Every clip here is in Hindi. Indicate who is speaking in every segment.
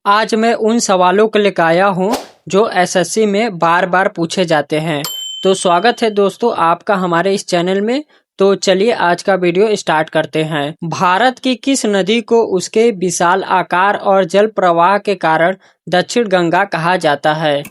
Speaker 1: आज मैं उन सवालों को लेकर आया हूँ जो एसएससी में बार बार पूछे जाते हैं। तो स्वागत है दोस्तों आपका हमारे इस चैनल में। तो चलिए आज का वीडियो स्टार्ट करते हैं। भारत की किस नदी को उसके विशाल आकार और जल प्रवाह के कारण दक्षिण गंगा कहा जाता है?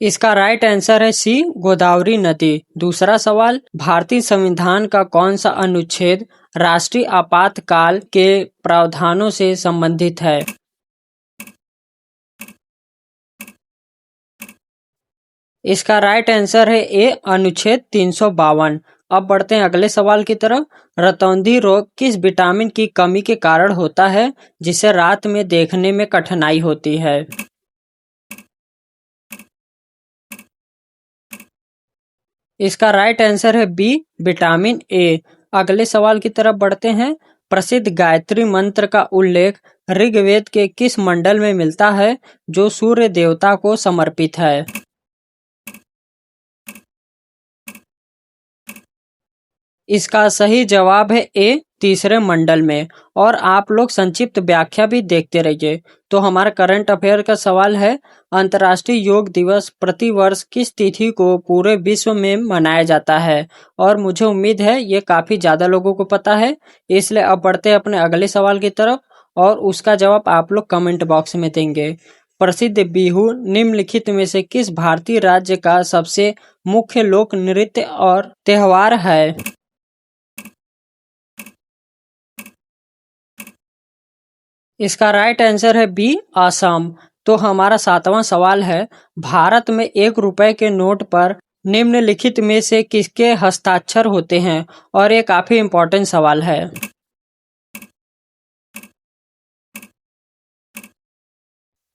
Speaker 1: इसका राइट आंसर है सी, गोदावरी नदी। दूसरा सवाल, भारतीय संविधान का कौन सा अनुच्छेद राष्ट्रीय आपातकाल के प्रावधानों से संबंधित है? इसका राइट आंसर है ए, अनुच्छेद 352। अब बढ़ते हैं अगले सवाल की तरफ। रतौंधी रोग किस विटामिन की कमी के कारण होता है जिसे रात में देखने में कठिनाई होती है? इसका राइट आंसर है बी, विटामिन ए। अगले सवाल की तरफ बढ़ते हैं। प्रसिद्ध गायत्री मंत्र का उल्लेख ऋग्वेद के किस मंडल में मिलता है जो सूर्य देवता को समर्पित है? इसका सही जवाब है ए, तीसरे मंडल में। और आप लोग संक्षिप्त व्याख्या भी देखते रहिए। तो हमारा करंट अफेयर का सवाल है, अंतर्राष्ट्रीय योग दिवस प्रतिवर्ष किस तिथि को पूरे विश्व में मनाया जाता है? और मुझे उम्मीद है ये काफी ज्यादा लोगों को पता है। इसलिए अब बढ़ते हैं अपने अगले सवाल की तरफ और उसका जवाब आप लोग कमेंट बॉक्स में देंगे। प्रसिद्ध बिहू निम्नलिखित में से किस भारतीय राज्य का सबसे मुख्य लोक नृत्य और त्योहार है? इसका राइट आंसर है बी, असम। तो हमारा सातवां सवाल है, भारत में 1 रुपए के नोट पर निम्नलिखित में से किसके हस्ताक्षर होते हैं? और ये काफी इम्पोर्टेंट सवाल है।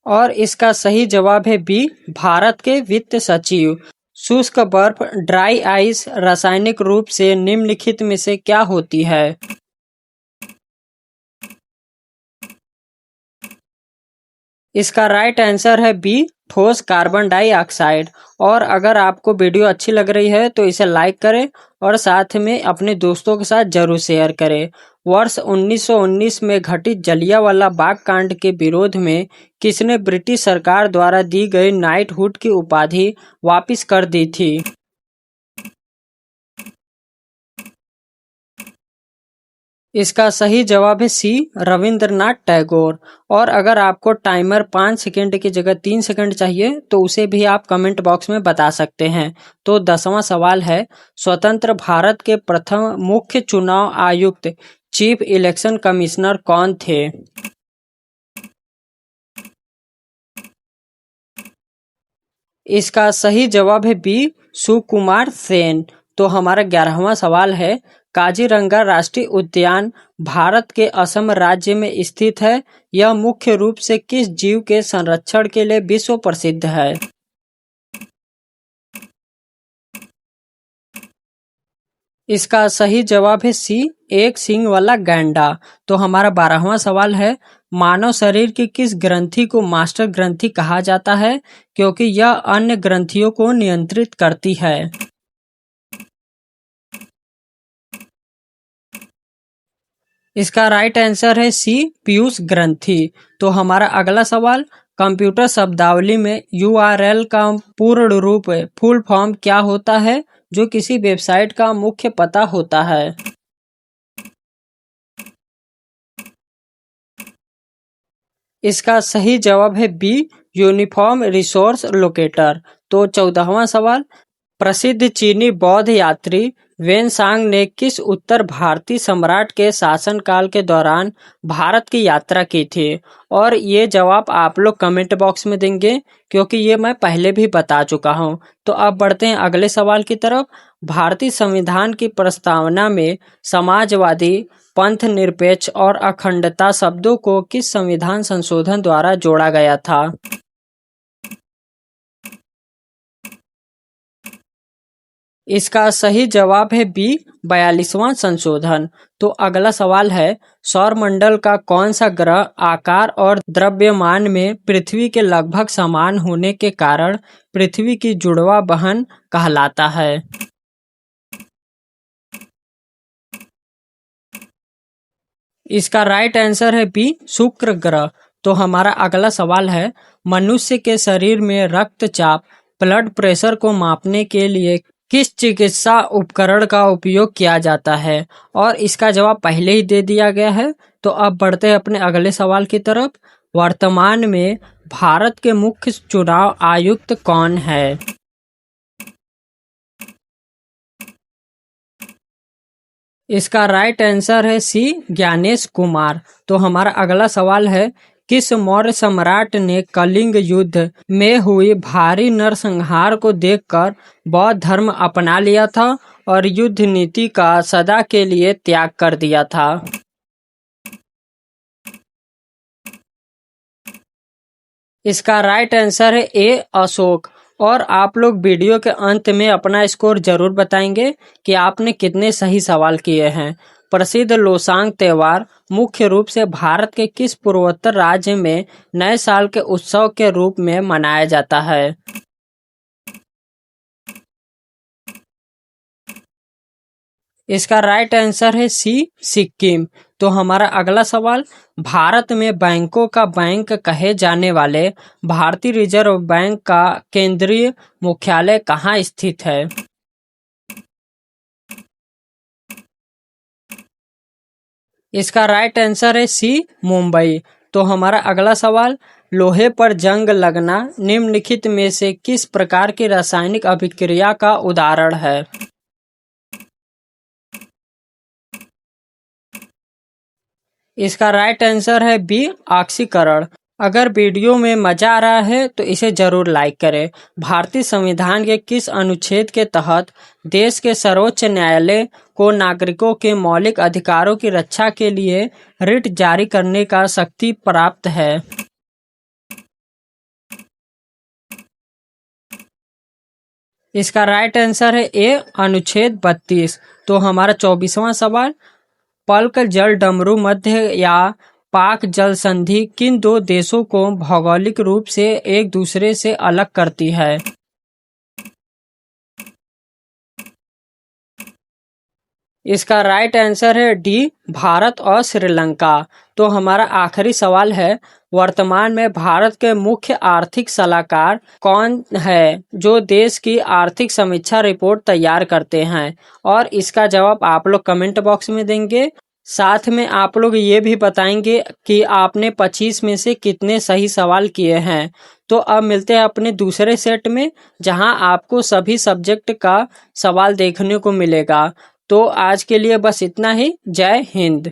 Speaker 1: और इसका सही जवाब है बी, भारत के वित्त सचिव। शुष्क बर्फ, ड्राई आइस रासायनिक रूप से निम्नलिखित में से क्या होती है? इसका राइट आंसर है बी, ठोस कार्बन डाइऑक्साइड। और अगर आपको वीडियो अच्छी लग रही है तो इसे लाइक करें और साथ में अपने दोस्तों के साथ जरूर शेयर करें। वर्ष 1919 में घटित जलियांवाला बाग कांड के विरोध में किसने ब्रिटिश सरकार द्वारा दी गई नाइटहुड की उपाधि वापस कर दी थी? इसका सही जवाब है सी, रविंद्रनाथ टैगोर। और अगर आपको टाइमर 5 सेकंड की जगह 3 सेकंड चाहिए तो उसे भी आप कमेंट बॉक्स में बता सकते हैं। तो 10वां सवाल है, स्वतंत्र भारत के प्रथम मुख्य चुनाव आयुक्त चीफ इलेक्शन कमिश्नर कौन थे? इसका सही जवाब है बी, सुकुमार सेन। तो हमारा 11वां सवाल है, काजीरंगा राष्ट्रीय उद्यान भारत के असम राज्य में स्थित है। यह मुख्य रूप से किस जीव के संरक्षण के लिए विश्व प्रसिद्ध है? इसका सही जवाब है सी, एक सींग वाला गैंडा। तो हमारा 12वां सवाल है, मानव शरीर की किस ग्रंथि को मास्टर ग्रंथि कहा जाता है क्योंकि यह अन्य ग्रंथियों को नियंत्रित करती है? इसका राइट आंसर है सी, पीयूष ग्रंथि। तो हमारा अगला सवाल, कंप्यूटर शब्दावली में यूआरएल का पूर्ण रूप फुल फॉर्म क्या होता है जो किसी वेबसाइट का मुख्य पता होता है? इसका सही जवाब है बी, यूनिफॉर्म रिसोर्स लोकेटर। तो 14वां सवाल, प्रसिद्ध चीनी बौद्ध यात्री वेनसांग ने किस उत्तर भारतीय सम्राट के शासनकाल के दौरान भारत की यात्रा की थी? और ये जवाब आप लोग कमेंट बॉक्स में देंगे क्योंकि ये मैं पहले भी बता चुका हूँ। तो अब बढ़ते हैं अगले सवाल की तरफ। भारतीय संविधान की प्रस्तावना में समाजवादी, पंथ निरपेक्ष और अखंडता शब्दों को किस संविधान संशोधन द्वारा जोड़ा गया था? इसका सही जवाब है बी, 42वां संशोधन। तो अगला सवाल है, सौरमंडल का कौन सा ग्रह आकार और द्रव्यमान में पृथ्वी के लगभग समान होने के कारण पृथ्वी की जुड़वा बहन कहलाता है? इसका राइट आंसर है बी, शुक्र ग्रह। तो हमारा अगला सवाल है, मनुष्य के शरीर में रक्तचाप ब्लड प्रेशर को मापने के लिए किस चिकित्सा उपकरण का उपयोग किया जाता है? और इसका जवाब पहले ही दे दिया गया है। तो अब बढ़ते हैं अपने अगले सवाल की तरफ। वर्तमान में भारत के मुख्य चुनाव आयुक्त कौन है? इसका राइट आंसर है सी, ज्ञानेश कुमार। तो हमारा अगला सवाल है, किस मौर्य सम्राट ने कलिंग युद्ध में हुई भारी नरसंहार को देखकर बौद्ध धर्म अपना लिया था और युद्ध नीति का सदा के लिए त्याग कर दिया था? इसका राइट आंसर है ए, अशोक। और आप लोग वीडियो के अंत में अपना स्कोर जरूर बताएंगे कि आपने कितने सही सवाल किए हैं। प्रसिद्ध लोसांग त्योहार मुख्य रूप से भारत के किस पूर्वोत्तर राज्य में नए साल के उत्सव के रूप में मनाया जाता है? इसका राइट आंसर है सी, सिक्किम। तो हमारा अगला सवाल, भारत में बैंकों का बैंक कहे जाने वाले भारतीय रिजर्व बैंक का केंद्रीय मुख्यालय कहाँ स्थित है? इसका राइट आंसर है सी, मुंबई। तो हमारा अगला सवाल, लोहे पर जंग लगना निम्नलिखित में से किस प्रकार की रासायनिक अभिक्रिया का उदाहरण है? इसका राइट आंसर है बी, ऑक्सीकरण। अगर वीडियो में मजा आ रहा है तो इसे जरूर लाइक करें। भारतीय संविधान के किस अनुच्छेद के तहत देश के सर्वोच्च न्यायालय को नागरिकों के मौलिक अधिकारों की रक्षा के लिए रिट जारी करने का शक्ति प्राप्त है? इसका राइट आंसर है ए, अनुच्छेद 32। तो हमारा 24वां सवाल, पल्क जल डमरू मध्य या पाक जल संधि किन दो देशों को भौगोलिक रूप से एक दूसरे से अलग करती है? इसका राइट आंसर है डी, भारत और श्रीलंका। तो हमारा आखिरी सवाल है, वर्तमान में भारत के मुख्य आर्थिक सलाहकार कौन है जो देश की आर्थिक समीक्षा रिपोर्ट तैयार करते हैं? और इसका जवाब आप लोग कमेंट बॉक्स में देंगे। साथ में आप लोग ये भी बताएंगे कि आपने 25 में से कितने सही सवाल किए हैं। तो अब मिलते हैं अपने दूसरे सेट में, जहां आपको सभी सब्जेक्ट का सवाल देखने को मिलेगा। तो आज के लिए बस इतना ही। जय हिंद।